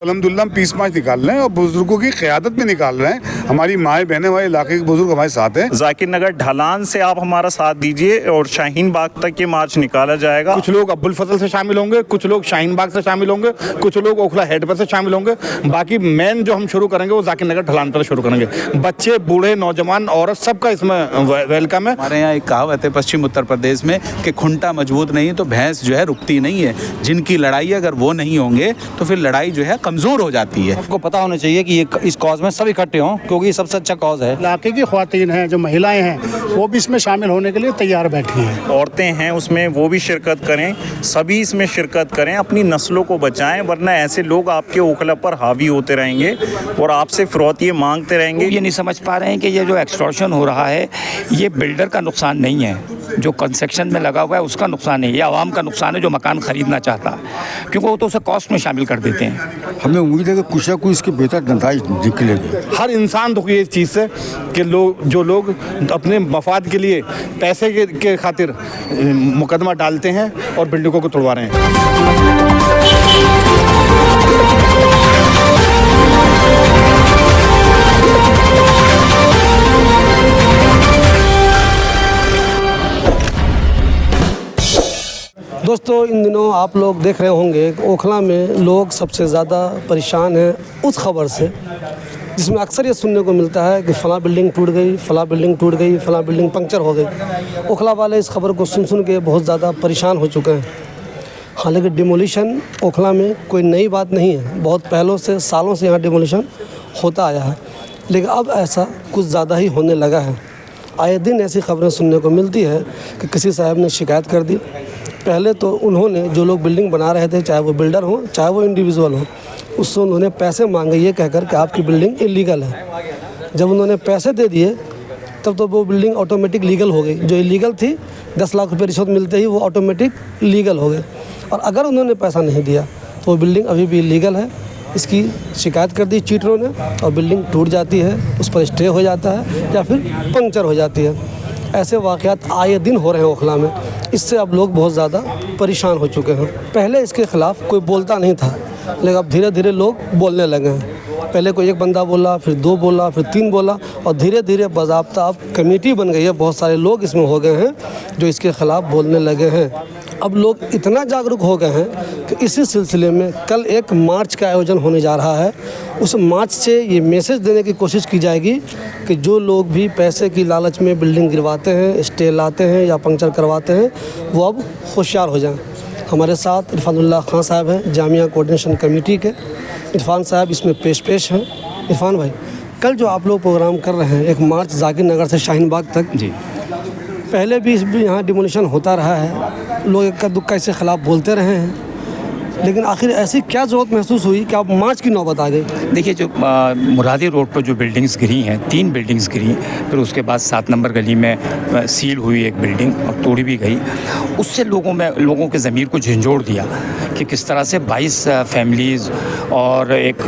अल्हम्दुलिल्लाह हम पीस मार्च निकाल रहे हैं और बुजुर्गों की क़यादत में निकाल रहे हैं। हमारी माएँ बहनें, हमारे इलाके के बुजुर्ग हमारे साथ हैं। जाकिर नगर ढलान से आप हमारा साथ दीजिए और शाहीन बाग तक ये मार्च निकाला जाएगा। कुछ लोग अब्बुल फजल से शामिल होंगे, कुछ लोग शाहीन बाग से शामिल होंगे, कुछ लोग ओखला हेड पर से शामिल होंगे। बाकी मेन जो हम शुरू करेंगे वो जाकिर नगर ढलान पर शुरू करेंगे। बच्चे, बूढ़े, नौजवान, औरत, सबका इसमें वेलकम है। हमारे यहाँ एक कहावत है पश्चिम उत्तर प्रदेश में कि खुंटा मजबूत नहीं तो भैंस जो है रुकती नहीं है। जिनकी लड़ाई अगर वो नहीं होंगे तो फिर लड़ाई जो है कमज़ोर हो जाती है। आपको पता होना चाहिए कि ये इस कॉज में सब इकट्ठे हों, क्योंकि ये सबसे अच्छा कॉज है। इलाके की ख्वातीन हैं, जो महिलाएं हैं, वो भी इसमें शामिल होने के लिए तैयार बैठी हैं। औरतें हैं उसमें, वो भी शिरकत करें, सभी इसमें शिरकत करें, अपनी नस्लों को बचाएं, वरना ऐसे लोग आपके ओखला पर हावी होते रहेंगे और आपसे फ़िरौती मांगते रहेंगे। ये नहीं समझ पा रहे हैं कि ये जो एक्सटॉर्शन हो रहा है ये बिल्डर का नुकसान नहीं है, जो कंस्ट्रक्शन में लगा हुआ है उसका नुकसान है, ये आवाम का नुकसान है जो मकान ख़रीदना चाहता है, क्योंकि वो तो उसे कॉस्ट में शामिल कर देते हैं। हमें उम्मीद है कि कुछ ना कुछ इसकी बेहतर नताइज निकलेगी। हर इंसान दुखी है इस चीज़ से कि लोग अपने मफाद के लिए पैसे के खातिर मुकदमा डालते हैं और बिल्डिंगों को तोड़वा रहे हैं। दोस्तों, इन दिनों आप लोग देख रहे होंगे कि ओखला में लोग सबसे ज़्यादा परेशान हैं उस खबर से जिसमें अक्सर ये सुनने को मिलता है कि फ़लाँ बिल्डिंग टूट गई, फ़लाँ बिल्डिंग टूट गई, फ़लाँ बिल्डिंग पंक्चर हो गई। ओखला वाले इस खबर को सुन के बहुत ज़्यादा परेशान हो चुके हैं। हालांकि डिमोलिशन ओखला में कोई नई बात नहीं है, बहुत पहलों से, सालों से यहाँ डिमोलिशन होता आया है, लेकिन अब ऐसा कुछ ज़्यादा ही होने लगा है। आए दिन ऐसी खबरें सुनने को मिलती है कि किसी साहब ने शिकायत कर दी। पहले तो उन्होंने, जो लोग बिल्डिंग बना रहे थे, चाहे वो बिल्डर हो चाहे वो इंडिविजुअल हो, उससे उन्होंने पैसे मांगे ये कहकर कि आपकी बिल्डिंग इलीगल है। जब उन्होंने पैसे दे दिए तब तो वो बिल्डिंग ऑटोमेटिक लीगल हो गई। जो इलीगल थी 10 लाख रुपये रिश्वत मिलते ही वो ऑटोमेटिक लीगल हो गई। और अगर उन्होंने पैसा नहीं दिया तो वो बिल्डिंग अभी भी इलीगल है। इसकी शिकायत कर दी चीटरों ने और बिल्डिंग टूट जाती है, उस पर स्टे हो जाता है या फिर पंक्चर हो जाती है। ऐसे वाक़यात आए दिन हो रहे हैं ओखला में। इससे अब लोग बहुत ज़्यादा परेशान हो चुके हैं। पहले इसके ख़िलाफ़ कोई बोलता नहीं था, लेकिन अब धीरे धीरे लोग बोलने लगे हैं। पहले कोई एक बंदा बोला, फिर 2 बोला, फिर 3 बोला और धीरे धीरे बाज़ाब्ता अब कमेटी बन गई है। बहुत सारे लोग इसमें हो गए हैं जो इसके ख़िलाफ़ बोलने लगे हैं। अब लोग इतना जागरूक हो गए हैं कि इसी सिलसिले में कल एक मार्च का आयोजन होने जा रहा है। उस मार्च से ये मैसेज देने की कोशिश की जाएगी कि जो लोग भी पैसे की लालच में बिल्डिंग गिरवाते हैं, स्टे लाते हैं या पंक्चर करवाते हैं, वो अब होशियार हो जाएं। हमारे साथ इरफानुल्लाह खान साहब हैं, जामिया कोऑर्डिनेशन कमेटी के। इरफान साहब इसमें पेश हैं। इरफान भाई, कल जो आप लोग प्रोग्राम कर रहे हैं, एक मार्च जाकिर नगर से शाहीन बाग तक, जी, पहले भी यहाँ डिमोलिशन होता रहा है, लोग इक्का दुक्का इसके ख़िलाफ़ बोलते रहे हैं, लेकिन आखिर ऐसी क्या ज़रूरत महसूस हुई कि अब मार्च की नौबत आ गई? देखिए, जो मुरादी रोड पर जो बिल्डिंग्स गिरी हैं, 3 बिल्डिंग्स गिरी, फिर उसके बाद 7 नंबर गली में सील हुई एक बिल्डिंग और तोड़ी भी गई। उससे लोगों के ज़मीर को झंझोड़ दिया कि किस तरह से 22 फैमिलीज़ और एक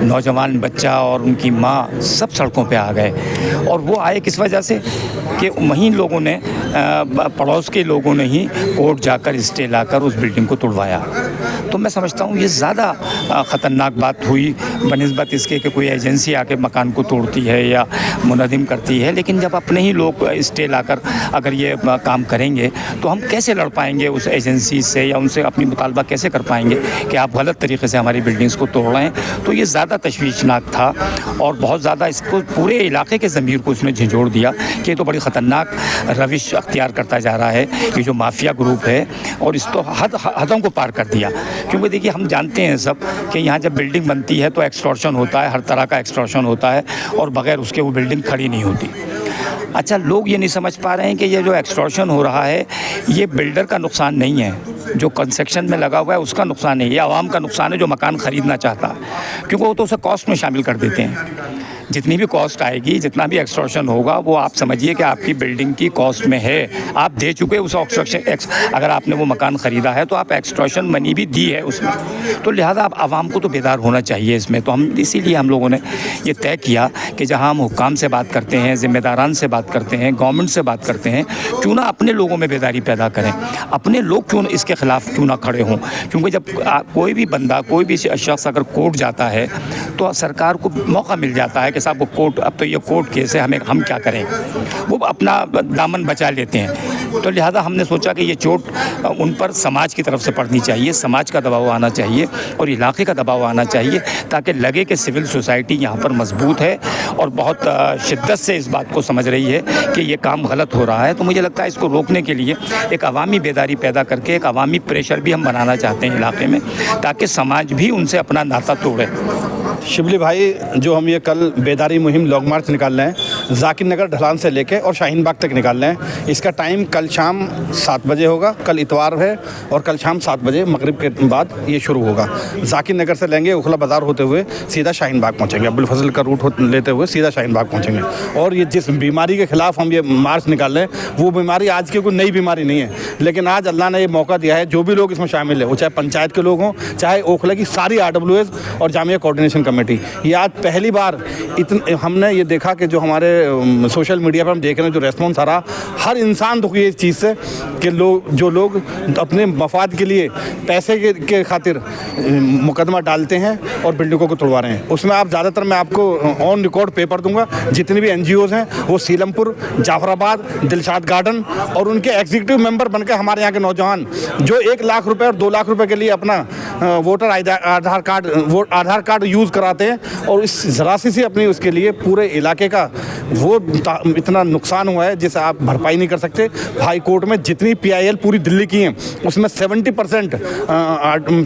नौजवान बच्चा और उनकी माँ सब सड़कों पे आ गए। और वो आए किस वजह से कि वहीं लोगों ने, पड़ोस के लोगों ने ही कोर्ट जाकर स्टे लाकर उस बिल्डिंग को तोड़वाया। तो मैं समझता हूँ ये ज़्यादा ख़तरनाक बात हुई बनिस्बत इसके कि कोई एजेंसी आके मकान को तोड़ती है या मुनज़्ज़म करती है। लेकिन जब अपने ही लोग स्टे लाकर अगर ये काम करेंगे तो हम कैसे लड़ पाएंगे उस एजेंसी से, या उनसे अपनी मुतालबा कैसे कर पाएंगे कि आप गलत तरीके से हमारी बिल्डिंग्स को तोड़ रहे हैं। तो ये ज़्यादा तशवीशनाक था और बहुत ज़्यादा इसको पूरे इलाके के ज़मीर को इसने झंझोड़ दिया कि ये तो बड़ी ख़तरनाक रविश अख्तियार करता जा रहा है ये जो माफिया ग्रुप है, और इस तो हदों को पार कर दिया। क्योंकि देखिए, हम जानते हैं सब कि यहाँ जब बिल्डिंग बनती है तो एक्सटॉर्शन होता है, हर तरह का एक्सटॉर्शन होता है और बग़ैर उसके वो बिल्डिंग खड़ी नहीं होती। अच्छा, लोग ये नहीं समझ पा रहे हैं कि ये जो एक्सटॉर्शन हो रहा है ये बिल्डर का नुकसान नहीं है, जो कंस्ट्रक्शन में लगा हुआ है उसका नुकसान है, ये आवाम का नुकसान है जो मकान ख़रीदना चाहता है, क्योंकि वो तो उसे कॉस्ट में शामिल कर देते हैं। जितनी भी कॉस्ट आएगी, जितना भी एक्सट्रॉक्शन होगा, वो आप समझिए कि आपकी बिल्डिंग की कॉस्ट में है। आप दे चुके उस एक्सट्रॉक्शन, अगर आपने वो मकान ख़रीदा है तो आप एक्सट्रॉक्शन मनी भी दी है उसमें। तो लिहाजा आप आवाम को तो बेदार होना चाहिए इसमें। तो हम इसीलिए हम लोगों ने ये तय किया कि जहाँ हम हुक्काम से बात करते हैं, ज़िम्मेदारान से बात करते हैं, गवर्नमेंट से बात करते हैं, क्यों ना अपने लोगों में बेदारी पैदा करें, अपने लोग क्यों इसके ख़िलाफ़ क्यों ना खड़े हों। क्योंकि जब कोई भी बंदा, कोई भी शख्स अगर कोर्ट जाता है तो सरकार को मौका मिल जाता है कि साहब वो कोर्ट, अब तो ये कोर्ट केस है, हम क्या करें, वो अपना दामन बचा लेते हैं। तो लिहाजा हमने सोचा कि ये चोट उन पर समाज की तरफ से पड़नी चाहिए, समाज का दबाव आना चाहिए और इलाके का दबाव आना चाहिए, ताकि लगे कि सिविल सोसाइटी यहाँ पर मजबूत है और बहुत शिद्दत से इस बात को समझ रही है कि ये काम गलत हो रहा है। तो मुझे लगता है इसको रोकने के लिए एक अवामी बेदारी पैदा करके एक अवामी प्रेशर भी हम बनाना चाहते हैं इलाके में, ताकि समाज भी उनसे अपना नाता तोड़े। शिबली भाई, जो हम ये कल बेदारी मुहिम लॉन्ग मार्च निकाल रहे हैं, जाकिर नगर ढलान से लेके और शाहीन बाग तक निकाल रहे हैं। इसका टाइम कल शाम 7 बजे होगा, कल इतवार है, और कल शाम 7 बजे मगरिब के बाद ये शुरू होगा। जाकिर नगर से लेंगे, उखला बाज़ार होते हुए सीधा शाहीन बाग पहुँचेंगे, अब्दुल फजल का रूट लेते हुए सीधा शाहीन बाग पहुँचेंगे। और ये जिस बीमारी के ख़िलाफ़ हम ये मार्च निकाल रहे हैं, वो बीमारी आज की कोई नई बीमारी नहीं है, लेकिन आज अल्लाह ने ये मौका दिया है, जो भी लोग इसमें शामिल है, वो चाहे पंचायत के लोग हों, चाहे ओखला की सारी RWS और जामिया कोऑर्डिनेशन कमेटी, ये आज पहली बार हमने ये देखा कि जो हमारे सोशल मीडिया पर हम देख रहे हैं जो रेस्पॉन्स आ रहा, हर इंसान दुखी है इस चीज़ से कि जो लोग अपने मफाद के लिए पैसे के खातिर मुकदमा डालते हैं और बिल्डिंगों को तोड़वा रहे हैं। उसमें आप ज़्यादातर, मैं आपको ऑन रिकॉर्ड पेपर दूंगा, जितनी भी NGOs हैं वो सीलमपुर, जाफराबाद, दिलशाद गार्डन और उनके एग्जीक्यूटिव मेंबर बनकर हमारे यहाँ के नौजवान जो 1 लाख रुपए और 2 लाख रुपए के लिए अपना वोटर आधार कार्ड यूज़ कराते हैं, और इस ज़रा सी अपनी उसके लिए पूरे इलाके का वो इतना नुकसान हुआ है जिसे आप भरपाई नहीं कर सकते। हाई कोर्ट में जितनी PIL पूरी दिल्ली की हैं, उसमें 70%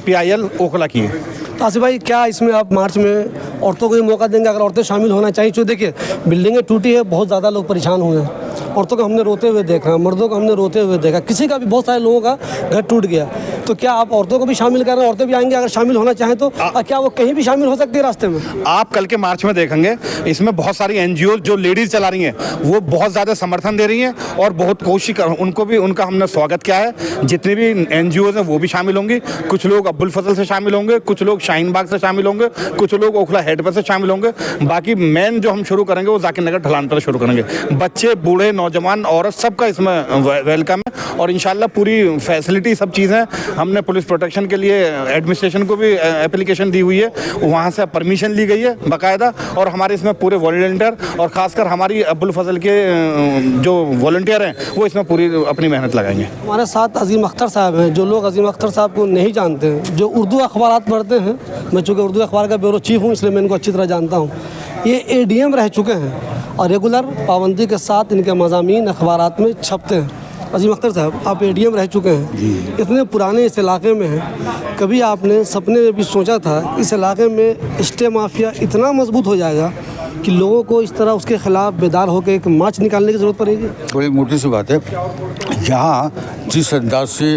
PIL ओखला की है। आसिफ भाई, क्या इसमें आप मार्च में औरतों को भी मौका देंगे? अगर औरतें शामिल होना चाहिए, तो देखिए बिल्डिंगें टूटी है, बहुत ज़्यादा लोग परेशान हुए हैं, औरतों को हमने रोते हुए देखा, मर्दों को हमने रोते हुए देखा, किसी का भी, बहुत सारे लोगों का घर टूट गया। तो क्या आप औरतों को भी शामिल कर रहे हैं? औरतें भी आएंगी अगर शामिल होना चाहें तो? क्या वो कहीं भी शामिल हो सकती है रास्ते में? आप कल के मार्च में देखेंगे, इसमें बहुत सारी NGOs जो लेडीज़ चला रही हैं वो बहुत ज़्यादा समर्थन दे रही हैं और बहुत कोशिश कर, उनको भी, उनका हमने स्वागत किया है। जितनी भी NGOs हैं वो भी शामिल होंगी। कुछ लोग अब्दुल फजल से शामिल होंगे, कुछ लोग शाहीन बाग से शामिल होंगे, कुछ लोग ओखला हेड पर से शामिल होंगे। बाकी मेन जो हम शुरू करेंगे वो जाकिर नगर ढलान पर शुरू करेंगे। बच्चे, बूढ़े, नौजवान, औरत, सबका इसमें वेलकम है और इंशाल्लाह पूरी फैसिलिटी, सब चीज़ें हमने पुलिस प्रोटेक्शन के लिए एडमिनिस्ट्रेशन को भी एप्लीकेशन दी हुई है, वहाँ से परमिशन ली गई है बाकायदा, और हमारे इसमें पूरे वॉलंटियर और ख़ासकर हमारी अब्दुल फजल के जो वॉलंटियर हैं वो इसमें पूरी अपनी मेहनत लगाएंगे। हमारे साथ अजीम अख्तर साहब हैं। जो लोग अजीम अख्तर साहब को नहीं जानते हैं, जो उर्दू अखबार पढ़ते हैं, मैं चूँकि उर्दू अखबार का ब्यूरो चीफ हूँ इसलिए मैं इनको अच्छी तरह जानता हूँ, ये ADM रह चुके हैं और रेगुलर पाबंदी के साथ इनके मज़ामीन अखबारात में छपते हैं। अजीम अख्तर साहब, आप ADM रह चुके हैं, इतने पुराने इस इलाके में हैं, कभी आपने सपने में भी सोचा था इस इलाके में स्टे माफिया इतना मजबूत हो जाएगा कि लोगों को इस तरह उसके ख़िलाफ़ बेदार होकर एक मार्च निकालने की ज़रूरत पड़ेगी? बड़ी मोटी सी बात है, यहाँ जिस अंदाज से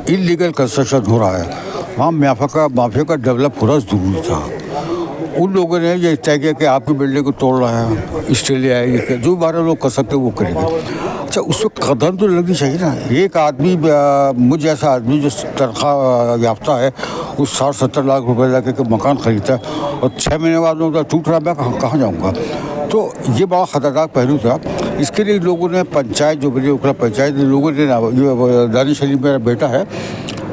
इलीगल कंस्ट्रक्शन हो रहा है, वहाँ माफिया का डेवलप होना ज़रूरी था। उन लोगों ने ये तय किया कि आपकी बिल्डिंग को तोड़ रहा है, ऑस्ट्रेलिया है, ये जो 12 लोग कर सकते वो करेंगे। अच्छा, उस वक्त कदम तो लगनी चाहिए ना। एक आदमी, मुझ जैसा आदमी जो तनख्वाह याफ्ता है, वो 60-70 लाख रुपए लगे के मकान खरीदता है और 6 महीने बाद में टूट रहा, मैं कहाँ जाऊँगा? तो ये बड़ा ख़तरनाक पहलू था। इसके लिए लोगों ने पंचायत, जो बड़ी ओखला पंचायत, लोगों ने, दानिश शरीफ मेरा बेटा है,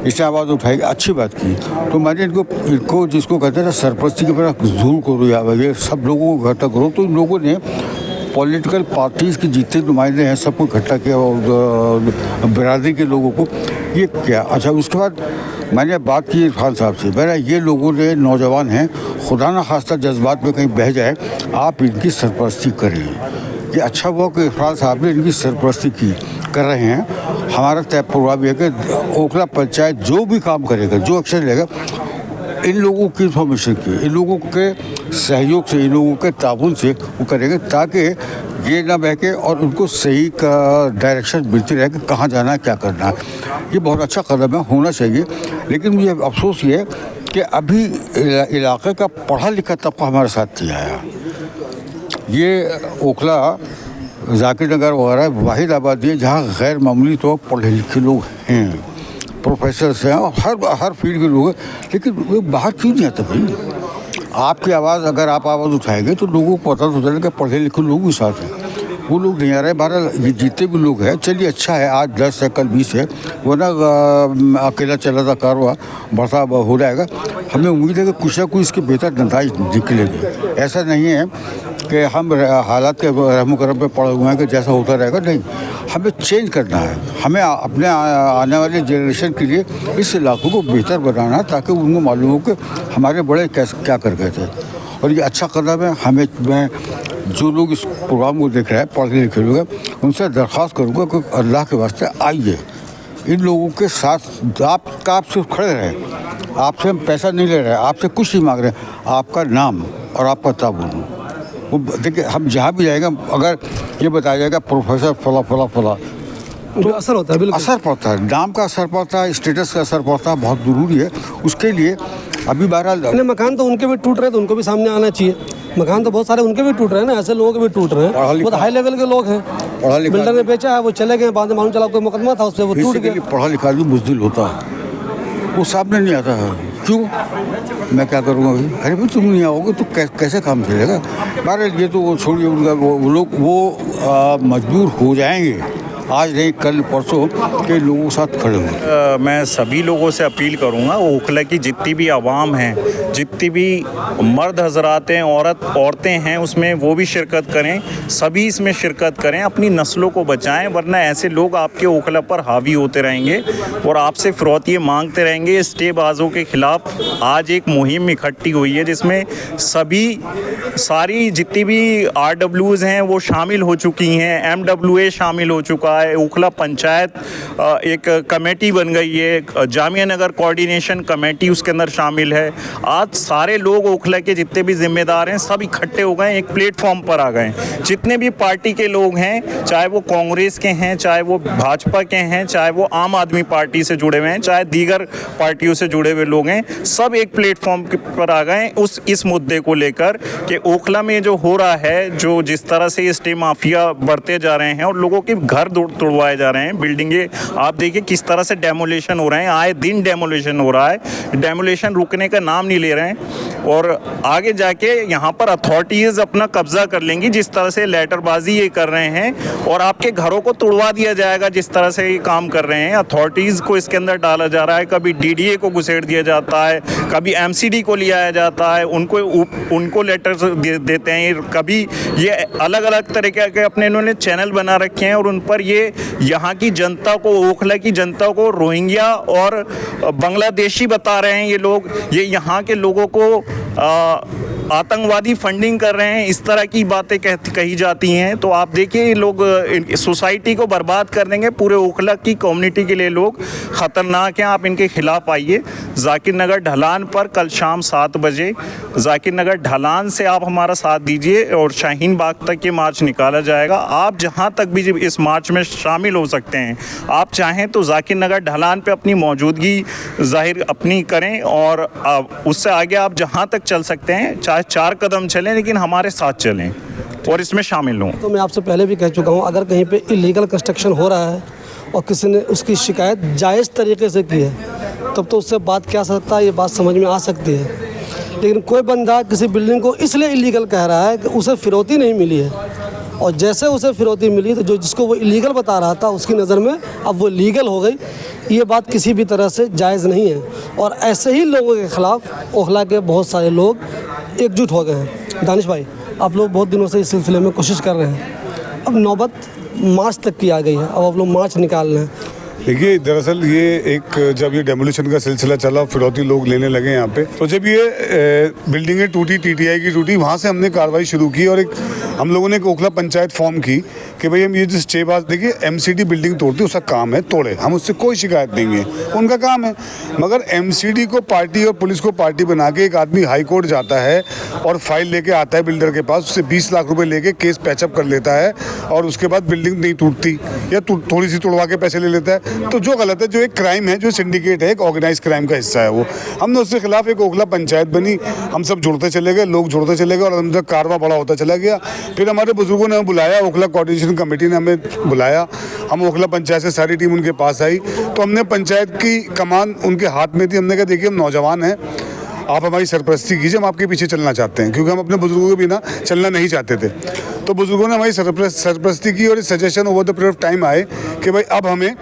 इसने आवाज़ उठाई, अच्छी बात की। तो मैंने इनको जिसको कहते हैं ना सरपरस्ती की तरह जरूर करो, या ये सब लोगों को इकट्ठा करो। तो इन लोगों ने पॉलिटिकल पार्टीज़ के जितने नुमाइंदे हैं सबको इकट्ठा किया और बिरादरी के लोगों को ये किया। अच्छा, उसके बाद मैंने बात की इरफान साहब से, मेरा ये लोगों ने, नौजवान हैं, खुदा न खास्ता जज्बात में कहीं बह जाए, आप इनकी सरपरस्ती करें। ये अच्छा हुआ कि इरफान साहब ने इनकी सरपरस्ती कर रहे हैं। हमारा तय प्रोग्राम यह है कि ओखला पंचायत जो भी काम करेगा, जो एक्शन लेगा, इन लोगों की इन्फॉर्मेशन की, इन लोगों के सहयोग से, इन लोगों के ताउन से वो करेंगे, ताकि ये ना बहके और उनको सही का डायरेक्शन मिलती रहे कि कहाँ जाना है, क्या करना है। ये बहुत अच्छा कदम है, होना चाहिए। लेकिन मुझे अफसोस ये है कि अभी इलाके का पढ़ा लिखा तबका हमारे साथ नहीं आया। ये ओखला जाकिर नगर वगैरह वाहिद आबादी है जहाँ गैर मामूली तो पढ़े लिखे लोग हैं, प्रोफेसर्स हैं और हर फील्ड के लोग हैं, लेकिन वो बाहर क्यों नहीं आते भाई? आपकी आवाज़ अगर आप आवाज़ उठाएंगे तो लोगों को पता तो चलेगा पढ़े लिखे लोग भी साथ हैं। वो लोग नहीं आ रहे। बहरहाल ये जितने भी लोग हैं, चलिए अच्छा है, आज 10 है कल 20 है, वरना अकेला चला था कारवा बढ़ता हो जाएगा। हमें उम्मीद है कि कुछ ना कुछ इसके बेहतर नतीजे निकलेंगे। ऐसा नहीं है कि हम हालात के रहम करम पे पड़े हुए हैं कि जैसा होता रहेगा, नहीं, हमें चेंज करना है। हमें अपने आने वाले जनरेशन के लिए इस इलाकों को बेहतर बनाना है ताकि उनको मालूम हो कि हमारे बड़े कैसे क्या कर गए थे, और ये अच्छा कदम है। हमें मैं जो लोग इस प्रोग्राम को देख रहे हैं, पढ़े लिखे लोग हैं, उनसे दरख्वास्त करूँगा कि अल्लाह के वास्ते आइए, इन लोगों के साथ आप सिर्फ खड़े रहें। आपसे हम पैसा नहीं ले रहे, आपसे कुछ नहीं मांग रहे, आपका नाम और आपका ताबून। वो देखिए, हम जहाँ भी जाएगा अगर ये बताया जाएगा प्रोफेसर फला फला फला, तो असर होता है, बिल्कुल असर पड़ता है, नाम का असर पड़ता है, स्टेटस का असर पड़ता है, बहुत ज़रूरी है। उसके लिए अभी बहरहाल मकान तो उनके भी टूट रहे हैं, तो उनको भी सामने आना चाहिए। मकान तो बहुत सारे उनके भी टूट रहे हैं ना, ऐसे लोगों के भी टूट रहे हैं, बहुत हाई लेवल के लोग हैं। बिल्डर ने बेचा है, वो चले गए, बाद में मालूम चला कोई मुकदमा था उससे, वो टूट गया। पढ़ा लिखा भी बुज़दिल होता है, वो सामने नहीं आता है। क्यों? मैं क्या करूँगा भाई? अरे भाई तुम नहीं आओगे तो कैसे काम चलेगा? बहरहाल ये तो वो छोड़िए, उनका वो लोग मजबूर हो जाएंगे, आज नहीं कल परसों के लोगों के साथ खड़े हुए। मैं सभी लोगों से अपील करूंगा, ओखला की जितनी भी आवाम हैं, जितनी भी मर्द हजरात हैं, औरतें हैं, उसमें वो भी शिरकत करें, सभी इसमें शिरकत करें, अपनी नस्लों को बचाएं, वरना ऐसे लोग आपके ओखला पर हावी होते रहेंगे और आपसे फिरौती मांगते रहेंगे। स्टेबाजों के खिलाफ आज एक मुहिम इकट्ठी हुई है जिसमें सारी जितनी भी RWs हैं वो शामिल हो चुकी हैं, MWA शामिल हो चुका है, ओखला पंचायत एक कमेटी बन गई है, जामिया नगर कोऑर्डिनेशन कमेटी उसके अंदर शामिल है। आज सारे लोग ओखला के जितने भी जिम्मेदार हैं सब इकट्ठे हो गए, एक प्लेटफॉर्म पर आ गए। जितने भी पार्टी के लोग हैं, चाहे वो कांग्रेस के हैं, चाहे वो भाजपा के हैं, चाहे वो आम आदमी पार्टी से जुड़े हुए हैं, चाहे दीगर पार्टियों से जुड़े हुए लोग हैं, सब एक प्लेटफॉर्म पर आ गए इस मुद्दे को लेकर कि ओखला में जो हो रहा है, जो जिस तरह से ये स्टे माफिया बढ़ते जा रहे हैं और लोगों के घर तोड़वाए जा रहे हैं, बिल्डिंगें आप देखिए किस तरह से डेमोलेशन हो रहे हैं, आए दिन डेमोलेशन हो रहा है, डेमोलेशन रुकने का नाम नहीं ले रहे हैं और आगे जाके यहाँ पर अथॉरिटीज़ अपना कब्जा कर लेंगी जिस तरह से लेटरबाजी ये कर रहे हैं और आपके घरों को तोड़वा दिया जाएगा जिस तरह से ये काम कर रहे हैं। अथॉरिटीज़ को इसके अंदर डाला जा रहा है, कभी DDA को घुसेड़ दिया जाता है, कभी MCD को लिया जाता है, उनको लेटर देते हैं, कभी ये अलग अलग तरीके के अपने इन्होंने चैनल बना रखे हैं और उन पर ये यहाँ की जनता को, ओखला की जनता को रोहिंग्या और बांग्लादेशी बता रहे हैं। ये लोग ये यहाँ के लोगों को आतंकवादी फंडिंग कर रहे हैं, इस तरह की बातें कही जाती हैं। तो आप देखिए ये लोग सोसाइटी को बर्बाद कर देंगे, पूरे ओखला की कम्युनिटी के लिए लोग ख़तरनाक हैं। आप इनके खिलाफ आइए जाकिर नगर ढलान पर कल शाम 7 बजे जाकिर नगर ढलान से आप हमारा साथ दीजिए और शाहीन बाग तक ये मार्च निकाला जाएगा। आप जहां तक भी इस मार्च में शामिल हो सकते हैं, आप चाहें तो जाकिर नगर ढलान पे अपनी मौजूदगी जाहिर अपनी करें और उससे आगे आप जहां तक चल सकते हैं, चाहे 4 कदम चलें लेकिन हमारे साथ चलें और इसमें शामिल हों। तो मैं आपसे पहले भी कह चुका हूँ, अगर कहीं पे इलीगल कंस्ट्रक्शन हो रहा है और किसी ने उसकी शिकायत जायज़ तरीके से की है तब तो उससे बात क्या सकता है, ये बात समझ में आ सकती है। लेकिन कोई बंदा किसी बिल्डिंग को इसलिए इलीगल कह रहा है कि उसे फिरौती नहीं मिली है और जैसे उसे फिरौती मिली तो जिसको वो इलीगल बता रहा था उसकी नज़र में अब वो लीगल हो गई। ये बात किसी भी तरह से जायज़ नहीं है और ऐसे ही लोगों के ख़िलाफ़ ओखला के बहुत सारे लोग एकजुट हो गए हैं। दानिश भाई, आप लोग बहुत दिनों से इस सिलसिले में कोशिश कर रहे हैं, अब नौबत मार्च तक की आ गई है, अब आप लोग मार्च निकाल रहे हैं। देखिए, दरअसल ये जब ये डेमोलिशन का सिलसिला चला, फिरौती लोग लेने लगे यहाँ पे, तो जब ये बिल्डिंगें टूटी, TTI की टूटी, वहाँ से हमने कार्रवाई शुरू की और हम लोगों ने एक ओखला पंचायत फॉर्म की कि भाई हम ये जो स्टेबाज, देखिए एमसीडी बिल्डिंग तोड़ती है, उसका काम है तोड़े, हम उससे कोई शिकायत नहीं है, उनका काम है। मगर एमसीडी को पार्टी और पुलिस को पार्टी बना के एक आदमी हाई कोर्ट जाता है और फाइल लेके आता है बिल्डर के पास, उससे 20 लाख रुपए लेके केस पैचअप कर लेता है और उसके बाद बिल्डिंग नहीं टूटती या थोड़ी सी तोड़वा के पैसे ले लेता है, तो जो गलत है, जो एक क्राइम है, जो सिंडिकेट है, एक ऑर्गेनाइज क्राइम का हिस्सा है वो। हमने उसके खिलाफ एक ओखला पंचायत बनी, हम सब जुड़ते चले गए, लोग जुड़ते चले गए और अंदर कारवा बड़ा होता चला गया। फिर हमारे बुजुर्गों ने हमें बुलाया, ओखला कोऑर्डिनेशन कमेटी ने हमें बुलाया, हम ओखला पंचायत से सारी टीम उनके पास आई, तो हमने पंचायत की कमान उनके हाथ में थी। हमने कहा देखिए हम नौजवान हैं, आप हमारी सरपरस्ती कीजिए, हम आपके पीछे चलना चाहते हैं, क्योंकि हम अपने बुजुर्गों के बिना चलना नहीं चाहते थे। तो बुजुर्गों ने हमारी सरपरस्ती की और इस suggestion over the period of time आए कि भाई अब हमें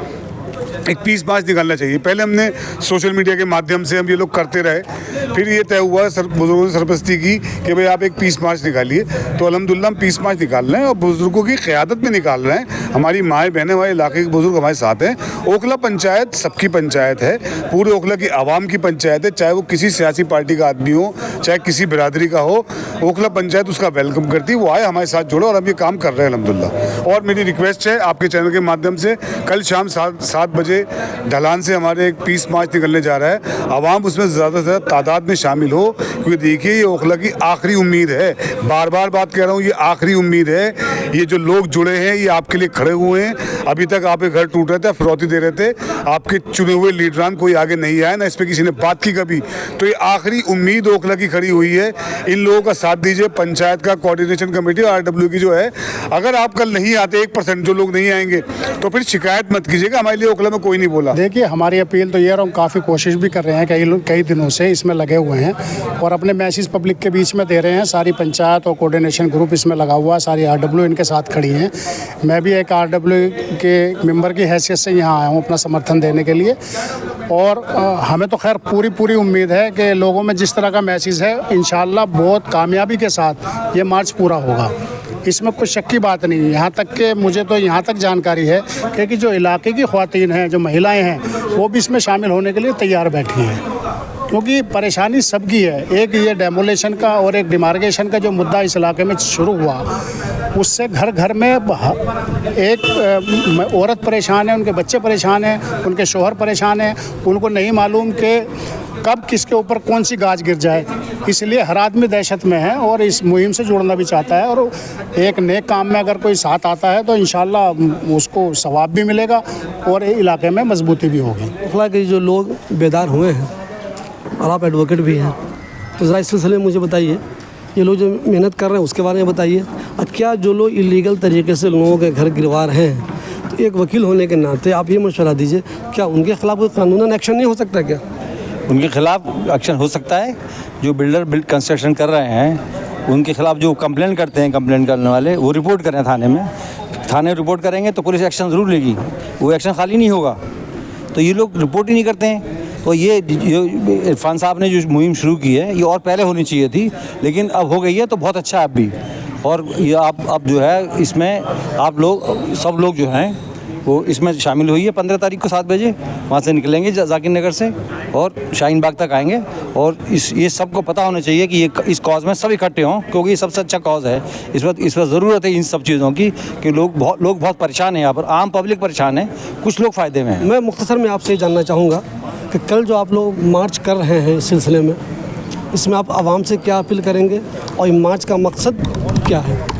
एक पीस मार्च निकालना चाहिए। पहले हमने सोशल मीडिया के माध्यम से हम ये लोग करते रहे, फिर ये तय हुआ बुजुर्गों ने सरपरस्ती की कि भाई आप एक पीस मार्च निकालिए। तो अल्हम्दुलिल्लाह हम पीस मार्च निकाल रहे हैं और बुजुर्गों की क़यादत में निकाल रहे हैं। हमारी माएँ बहनें, हमारे इलाके के बुजुर्ग हमारे साथ हैं। ओखला पंचायत सबकी पंचायत है, पूरे ओखला की आवाम की पंचायत है, चाहे वो किसी सियासी पार्टी का आदमी हो, चाहे किसी बिरादरी का हो, ओखला पंचायत उसका वेलकम करती है। वो आए, हमारे साथ जुड़े और हम ये काम कर रहे हैं अल्हम्दुलिल्लाह। और मेरी रिक्वेस्ट है आपके चैनल के माध्यम से, कल शाम 7 बजे ढलान से हमारे एक पीस मार्च निकलने जा रहा है। आवाम उसमें ज़्यादा से ज़्यादा तादाद में शामिल हो, क्योंकि देखिए ये ओखला की आखिरी उम्मीद है। बार बार बात कह रहा हूँ, ये आखिरी उम्मीद है। ये जो लोग जुड़े हैं ये आपके लिए खड़े हुए हैं। अभी तक आपके घर टूट रहे थे, फिरौती दे रहे थे, आपके चुने हुए लीडरान कोई आगे नहीं आया, ना इस पर किसी ने बात की कभी। तो ये आखिरी उम्मीद ओखला की खड़ी हुई है। इन लोगों का साथ दीजिए, पंचायत का कोऑर्डिनेशन कमेटी और RW की जो है। अगर आप कल नहीं आते, 1% जो लोग नहीं आएंगे, तो फिर शिकायत मत कीजिएगा, हमारे लिए ओखला में कोई नहीं बोला। देखिए हमारी अपील तो ये है, हम काफ़ी कोशिश भी कर रहे हैं, कई लोग कई दिनों से इसमें लगे हुए हैं और अपने मैसेज पब्लिक के बीच में दे रहे हैं। सारी पंचायत और कोऑर्डिनेशन ग्रुप इसमें लगा हुआ है, सारी RW इनके साथ खड़ी हैं। मैं भी एक RW के मेंबर की हैसियत से यहाँ आया हूँ अपना समर्थन देने के लिए। और हमें तो खैर पूरी उम्मीद है कि लोगों में जिस तरह का मैसेज है, इंशाल्लाह बहुत कामयाबी के साथ ये मार्च पूरा होगा, इसमें कुछ शक की बात नहीं है। यहाँ तक कि मुझे तो यहाँ तक जानकारी है कि जो इलाके की ख़वातीन हैं, जो महिलाएं हैं, वो भी इसमें शामिल होने के लिए तैयार बैठी हैं, क्योंकि परेशानी सबकी है। एक ये डेमोलेशन का और एक डिमार्केशन का जो मुद्दा इस इलाके में शुरू हुआ, उससे घर घर में एक औरत परेशान है, उनके बच्चे परेशान हैं, उनके शोहर परेशान हैं, उनको नहीं मालूम कि कब किसके ऊपर कौन सी गाज गिर जाए। इसलिए हर आदमी दहशत में है और इस मुहिम से जुड़ना भी चाहता है। और एक नेक काम में अगर कोई साथ आता है तो इंशाल्लाह उसको सवाब भी मिलेगा और इलाके में मजबूती भी होगी। ओखला के जो लोग बेदार हुए हैं और आप एडवोकेट भी हैं, तो ज़रा इस सिलसिले में मुझे बताइए, ये लोग जो मेहनत कर रहे हैं उसके बारे में बताइए। और क्या जो लोग इलीगल तरीके से लोगों के घर गिरवा रहे हैं, तो एक वकील होने के नाते आप ये मशवरा दीजिए, क्या उनके खिलाफ कोई कानूनन एक्शन नहीं हो सकता? क्या उनके खिलाफ एक्शन हो सकता है? जो बिल्ड कंस्ट्रक्शन कर रहे हैं उनके खिलाफ जो कंप्लेंट करते हैं, कंप्लेंट करने वाले, वो रिपोर्ट करें थाने में। थाने रिपोर्ट करेंगे तो पुलिस एक्शन ज़रूर लेगी, वो एक्शन खाली नहीं होगा। तो ये लोग रिपोर्ट ही नहीं करते हैं। तो ये इरफान साहब ने जो मुहिम शुरू की है, ये और पहले होनी चाहिए थी, लेकिन अब हो गई है तो बहुत अच्छा है अब भी। और ये आप अब जो है इसमें आप लोग सब लोग जो हैं वो इसमें शामिल हुई है। 15 तारीख को 7 बजे वहाँ से निकलेंगे जाकिर नगर से और शाहीन बाग तक आएंगे। और ये सबको पता होना चाहिए कि ये इस कॉज में सब इकट्ठे हों, क्योंकि ये सबसे अच्छा कॉज है। इस वक्त ज़रूरत है इन सब चीज़ों की कि लोग बहुत परेशान हैं, यहाँ पर आम पब्लिक परेशान है, कुछ लोग फ़ायदे में हैं। मैं मुख्तसर में आपसे जानना चाहूँगा कि कल जो आप लोग मार्च कर रहे हैं इस सिलसिले में, इसमें आप आवाम से क्या अपील करेंगे और मार्च का मकसद क्या है?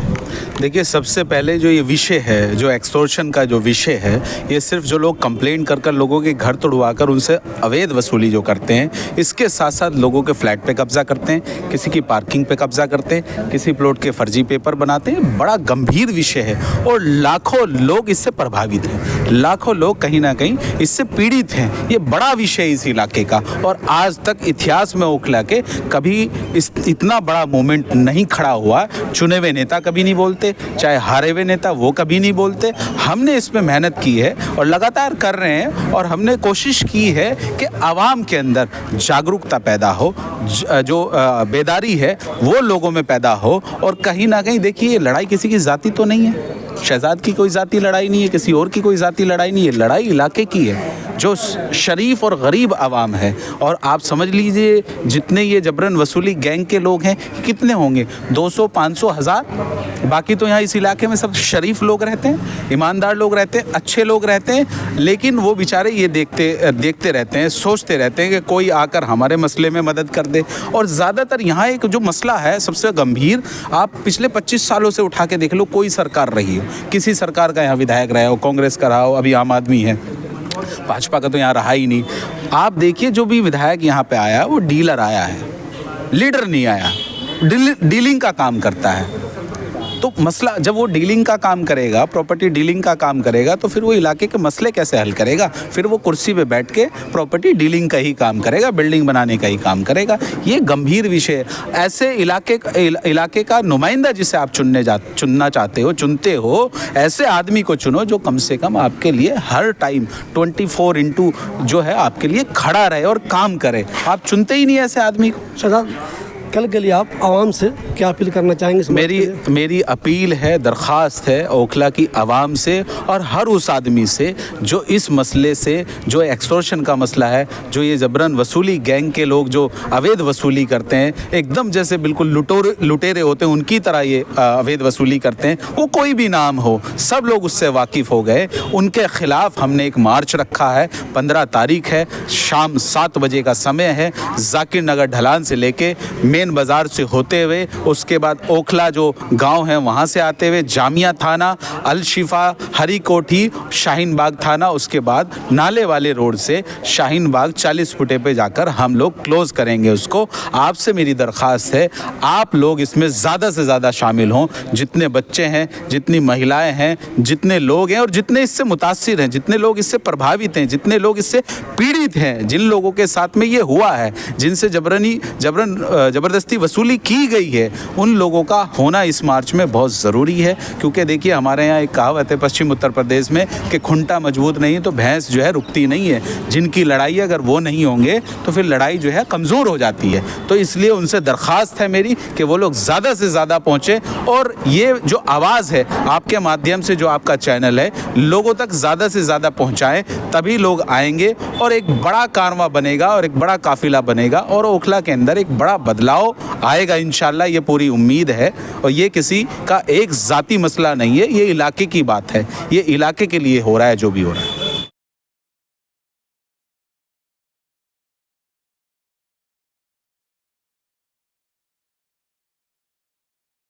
देखिए, सबसे पहले जो ये विषय है, जो एक्सटॉर्शन का जो विषय है, ये सिर्फ जो लोग कंप्लेंट कर लोगों के घर तोड़वा कर उनसे अवैध वसूली जो करते हैं, इसके साथ साथ लोगों के फ्लैट पे कब्जा करते हैं, किसी की पार्किंग पे कब्जा करते हैं, किसी प्लॉट के फर्जी पेपर बनाते हैं। बड़ा गंभीर विषय है और लाखों लोग इससे प्रभावित हैं, लाखों लोग कहीं ना कहीं इससे पीड़ित हैं। ये बड़ा विषय है इस इलाके का और आज तक इतिहास में ओखला के कभी इतना बड़ा मूवमेंट नहीं खड़ा हुआ। चुने हुए नेता कभी नहीं बोलते, चाहे हारे हुए नेता वो कभी नहीं बोलते। हमने इसमें मेहनत की है और लगातार कर रहे हैं और हमने कोशिश की है कि आवाम के अंदर जागरूकता पैदा हो, जो बेदारी है वो लोगों में पैदा हो। और कहीं ना कहीं देखिए, ये लड़ाई किसी की ज़ाती तो नहीं है, शहजाद की कोई ज़ाती लड़ाई नहीं है, किसी और की कोई ज़ाती लड़ाई नहीं है, लड़ाई इलाके की है। जो शरीफ और गरीब आवाम है। और आप समझ लीजिए जितने ये जबरन वसूली गैंग के लोग हैं कितने होंगे, 200, 500, 1000। बाकी तो यहाँ इस इलाके में सब शरीफ लोग रहते हैं, ईमानदार लोग रहते हैं, अच्छे लोग रहते हैं, लेकिन वो बेचारे ये देखते रहते हैं, सोचते रहते हैं कि कोई आकर हमारे मसले में मदद कर दे। और ज़्यादातर यहाँ एक जो मसला है सबसे गंभीर, आप पिछले 25 सालों से उठा के देख लो, कोई सरकार रही हो, किसी सरकार का यहाँ विधायक रहा हो, कांग्रेस का रहा हो, अभी आम आदमी है, भाजपा का तो यहाँ रहा ही नहीं। आप देखिए जो भी विधायक यहाँ पे आया वो डीलर आया है, लीडर नहीं आया, डीलिंग का काम करता है। तो मसला जब वो डीलिंग का काम करेगा, प्रॉपर्टी डीलिंग का काम करेगा, तो फिर वो इलाके के मसले कैसे हल करेगा? फिर वो कुर्सी पे बैठ के प्रॉपर्टी डीलिंग का ही काम करेगा, बिल्डिंग बनाने का ही काम करेगा। ये गंभीर विषय है। ऐसे इलाके का नुमाइंदा जिसे आप चुनना चाहते हो, चुनते हो, ऐसे आदमी को चुनो जो कम से कम आपके लिए हर टाइम 24x जो है आपके लिए खड़ा रहे और काम करे। आप चुनते ही नहीं ऐसे आदमी को। शहजाद, कल के लिए आप आवाम से क्या अपील करना चाहेंगे? मेरी अपील है, दरख्वास्त है ओखला की आवाम से और हर उस आदमी से जो इस मसले से, जो एक्सटॉर्शन का मसला है, जो ये जबरन वसूली गैंग के लोग जो अवैध वसूली करते हैं, एकदम जैसे बिल्कुल लुटेरे होते हैं उनकी तरह ये अवैध वसूली करते हैं, वो कोई भी नाम हो, सब लोग उससे वाकिफ़ हो गए। उनके ख़िलाफ़ हमने एक मार्च रखा है, 15 तारीख है, शाम 7 बजे का समय है। जाकिर नगर ढलान से लेके मेन बाज़ार से होते हुए, उसके बाद ओखला जो गांव है वहां से आते हुए जामिया थाना, अल शिफा, हरी कोठी, शाहीन बाग थाना, उसके बाद नाले वाले रोड से शाहीन बाग 40 फुटे पे जाकर हम लोग क्लोज़ करेंगे उसको। आपसे मेरी दरख्वास्त है, आप लोग इसमें ज़्यादा से ज़्यादा शामिल हों। जितने बच्चे हैं, जितनी महिलाएं हैं, जितने लोग हैं और जितने इससे मुतासिर हैं, जितने लोग इससे प्रभावित हैं, जितने लोग इससे पीड़ित हैं, जिन लोगों के साथ में ये हुआ है, जिनसे ज़बरदस्ती वसूली की गई है, उन लोगों का होना इस मार्च में बहुत ज़रूरी है। क्योंकि देखिए हमारे यहाँ एक कहावत है पश्चिम उत्तर प्रदेश में कि खुंटा मजबूत नहीं तो भैंस जो है रुकती नहीं है। जिनकी लड़ाई अगर वो नहीं होंगे तो फिर लड़ाई जो है कमज़ोर हो जाती है। तो इसलिए उनसे दरख्वास्त है मेरी कि वो लोग ज़्यादा से ज़्यादा पहुँचें और ये जो आवाज़ है आपके माध्यम से, जो आपका चैनल है, लोगों तक ज़्यादा से ज़्यादा पहुँचाएँ, तभी लोग आएंगे और एक बड़ा कारवां बनेगा और एक बड़ा काफिला बनेगा और ओखला के अंदर एक बड़ा बदलाव आएगा इंशाल्लाह। ये पूरी उम्मीद है और ये किसी का एक ज़ाती मसला नहीं है, ये इलाके की बात है, ये इलाके के लिए हो रहा है जो भी हो रहा है।